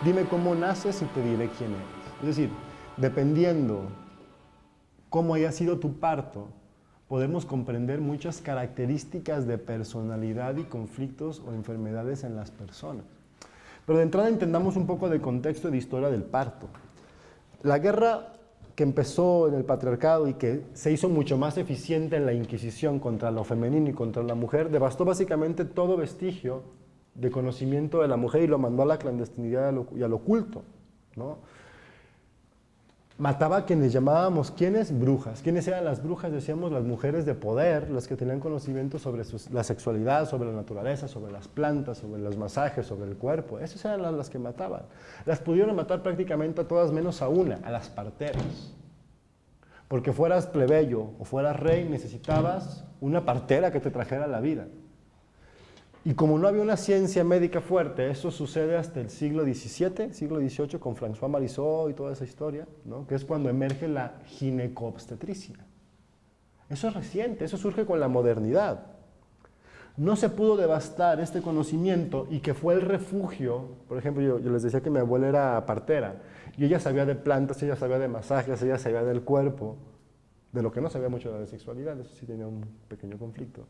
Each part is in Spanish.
Dime cómo naces y te diré quién eres. Es decir, dependiendo cómo haya sido tu parto, podemos comprender muchas características de personalidad y conflictos o enfermedades en las personas. Pero de entrada entendamos un poco de contexto y de historia del parto. La guerra que empezó en el patriarcado y que se hizo mucho más eficiente en la Inquisición contra lo femenino y contra la mujer, devastó básicamente todo vestigio de conocimiento de la mujer y lo mandó a la clandestinidad y al oculto, ¿no? Mataba a quienes llamábamos, ¿quiénes? Brujas. ¿Quiénes eran las brujas? Decíamos las mujeres de poder, las que tenían conocimiento sobre la sexualidad, sobre la naturaleza, sobre las plantas, sobre los masajes, sobre el cuerpo. Esas eran las que mataban. Las pudieron matar prácticamente a todas menos a una, a las parteras. Porque fueras plebeyo o fueras rey, necesitabas una partera que te trajera la vida. Y como no había una ciencia médica fuerte, eso sucede hasta el siglo XVII, siglo XVIII, con François Marisot y toda esa historia, ¿no? Que es cuando emerge la ginecobstetricia. Eso es reciente, eso surge con la modernidad. No se pudo devastar este conocimiento y que fue el refugio. Por ejemplo, yo les decía que mi abuela era partera y ella sabía de plantas, ella sabía de masajes, ella sabía del cuerpo, de lo que no sabía mucho de la sexualidad, eso sí tenía un pequeño conflicto,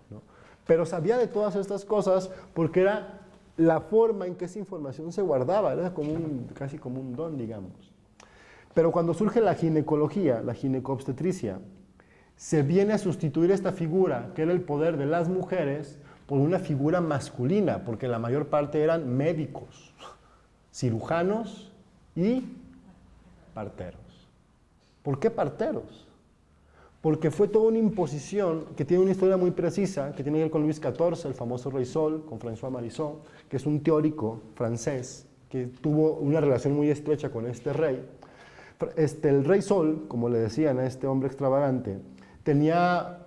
¿no? Pero sabía de todas estas cosas porque era la forma en que esa información se guardaba, era como casi como un don, digamos. Pero cuando surge la ginecología, la ginecobstetricia, se viene a sustituir esta figura, que era el poder de las mujeres, por una figura masculina, porque la mayor parte eran médicos, cirujanos y parteros. ¿Por qué parteros? Porque fue toda una imposición que tiene una historia muy precisa, que tiene que ver con Luis XIV, el famoso Rey Sol, con François Marisot, que es un teórico francés que tuvo una relación muy estrecha con este rey. El Rey Sol, como le decían a este hombre extravagante, tenía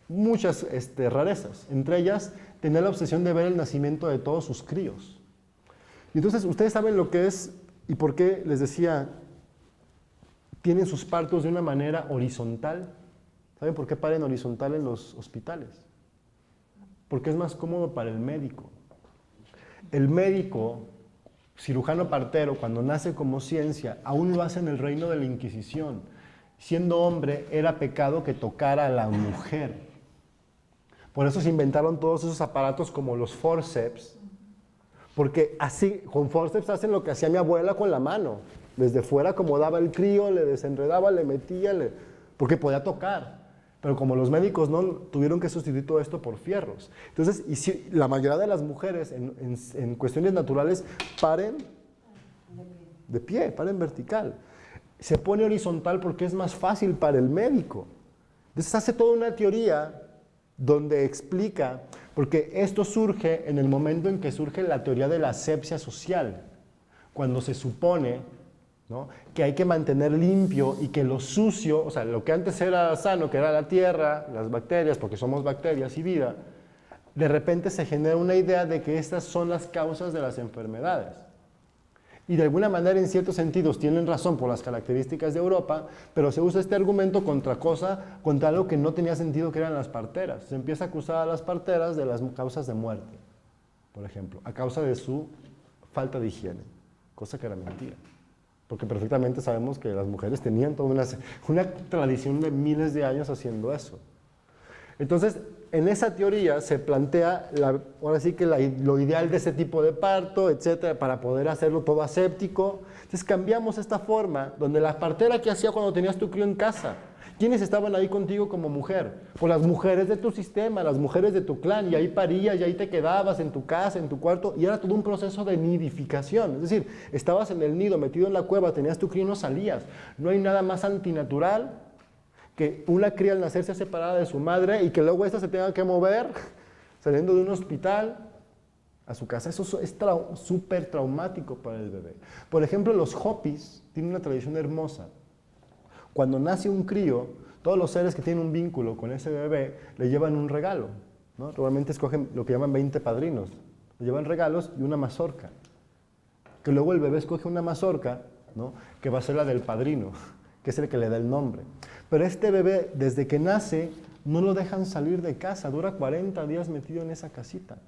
muchas rarezas. Entre ellas, tenía la obsesión de ver el nacimiento de todos sus críos. Y entonces, ustedes saben lo que es y por qué, les decía, tienen sus partos de una manera horizontal. ¿Saben por qué paren horizontal en los hospitales? Porque es más cómodo para el médico. El médico, cirujano partero, cuando nace como ciencia, aún lo hace en el reino de la Inquisición. Siendo hombre, era pecado que tocara a la mujer. Por eso se inventaron todos esos aparatos como los forceps, porque así, con forceps hacen lo que hacía mi abuela con la mano. Desde fuera acomodaba el crío, le desenredaba, le metía, porque podía tocar. Pero como los médicos no, tuvieron que sustituir todo esto por fierros. Entonces, y si la mayoría de las mujeres en cuestiones naturales paren de pie, paren vertical. Se pone horizontal porque es más fácil para el médico. Entonces hace toda una teoría donde explica, porque esto surge en el momento en que surge la teoría de la asepsia social, cuando se supone, ¿no?, que hay que mantener limpio y que lo sucio, o sea, lo que antes era sano, que era la tierra, las bacterias, porque somos bacterias y vida, de repente se genera una idea de que estas son las causas de las enfermedades. Y de alguna manera, en ciertos sentidos, tienen razón por las características de Europa, pero se usa este argumento contra algo que no tenía sentido, que eran las parteras. Se empieza a acusar a las parteras de las causas de muerte, por ejemplo, a causa de su falta de higiene, cosa que era mentira. Porque perfectamente sabemos que las mujeres tenían toda una tradición de miles de años haciendo eso. Entonces, en esa teoría se plantea, ahora sí que lo ideal de ese tipo de parto, etcétera, para poder hacerlo todo aséptico. Entonces cambiamos esta forma, donde la partera que hacía cuando tenías tu crío en casa, ¿quiénes estaban ahí contigo como mujer? Pues las mujeres de tu sistema, las mujeres de tu clan, y ahí parías, y ahí te quedabas en tu casa, en tu cuarto, y era todo un proceso de nidificación. Es decir, estabas en el nido, metido en la cueva, tenías tu crío y no salías. No hay nada más antinatural que una cría al nacer sea separada de su madre y que luego ésta se tenga que mover saliendo de un hospital a su casa. Eso es súper traumático para el bebé. Por ejemplo, los Hopis tienen una tradición hermosa. Cuando nace un crío, todos los seres que tienen un vínculo con ese bebé le llevan un regalo, ¿no? Normalmente escogen lo que llaman 20 padrinos. Le llevan regalos y una mazorca. Que luego el bebé escoge una mazorca, ¿no?, que va a ser la del padrino, que es el que le da el nombre. Pero este bebé, desde que nace, no lo dejan salir de casa, dura 40 días metido en esa casita.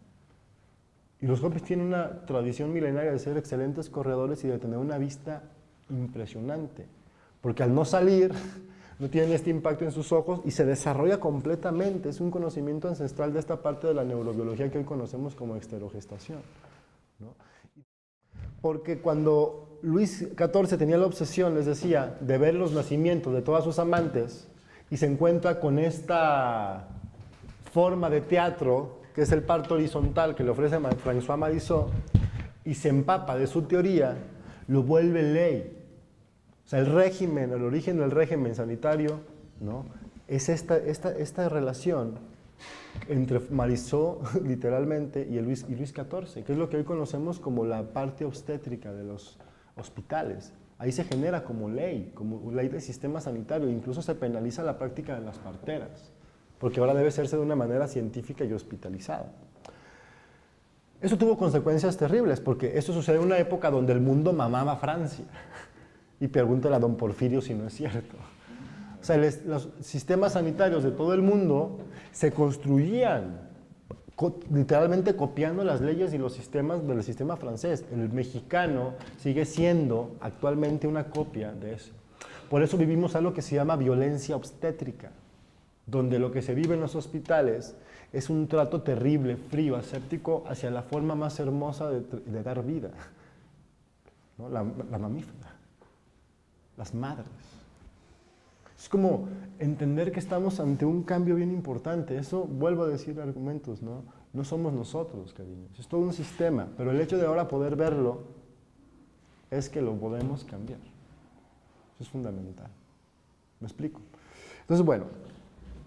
Y los Hopis tienen una tradición milenaria de ser excelentes corredores y de tener una vista impresionante, porque al no salir, no tienen este impacto en sus ojos y se desarrolla completamente. Es un conocimiento ancestral de esta parte de la neurobiología que hoy conocemos como esterogestación, ¿no? Porque cuando Luis XIV tenía la obsesión, les decía, de ver los nacimientos de todas sus amantes y se encuentra con esta forma de teatro, que es el parto horizontal que le ofrece François Marisot, y se empapa de su teoría, lo vuelve ley. O sea, el régimen, el origen del régimen sanitario, ¿no?, es esta relación entre Marisot, literalmente, y Luis XIV, que es lo que hoy conocemos como la parte obstétrica de los hospitales. Ahí se genera como ley del sistema sanitario, incluso se penaliza la práctica de las parteras, porque ahora debe hacerse de una manera científica y hospitalizada. Eso tuvo consecuencias terribles, porque esto sucede en una época donde el mundo mamaba a Francia. Y pregúntale a don Porfirio si no es cierto. O sea, los sistemas sanitarios de todo el mundo se construían literalmente copiando las leyes y los sistemas del sistema francés. El mexicano sigue siendo actualmente una copia de eso. Por eso vivimos algo que se llama violencia obstétrica, donde lo que se vive en los hospitales es un trato terrible, frío, aséptico hacia la forma más hermosa de dar vida, ¿no? La mamífera, las madres. Es como entender que estamos ante un cambio bien importante. Eso, vuelvo a decir argumentos, ¿no? No somos nosotros, cariños. Es todo un sistema, pero el hecho de ahora poder verlo es que lo podemos cambiar. Eso es fundamental. ¿Me explico? Entonces, bueno,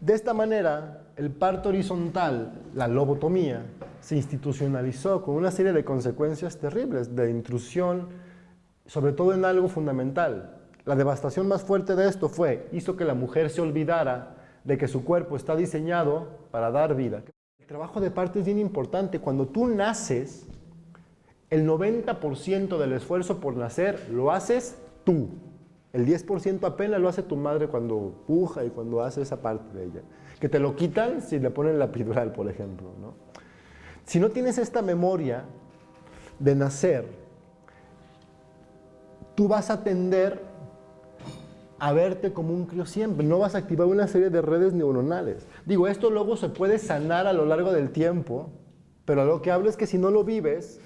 de esta manera, el parto horizontal, la lobotomía, se institucionalizó con una serie de consecuencias terribles, de intrusión, sobre todo en algo fundamental. La devastación más fuerte de esto hizo que la mujer se olvidara de que su cuerpo está diseñado para dar vida. El trabajo de parto es bien importante. Cuando tú naces, el 90% del esfuerzo por nacer lo haces tú. El 10% apenas lo hace tu madre cuando puja y cuando hace esa parte de ella. Que te lo quitan si le ponen la epidural, por ejemplo, ¿no? Si no tienes esta memoria de nacer, tú vas a tender a verte como un crío siempre, no vas a activar una serie de redes neuronales. Digo, esto luego se puede sanar a lo largo del tiempo, pero lo que hablo es que si no lo vives,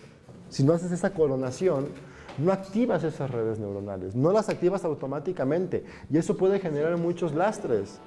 si no haces esa coronación, no activas esas redes neuronales, no las activas automáticamente, y eso puede generar muchos lastres.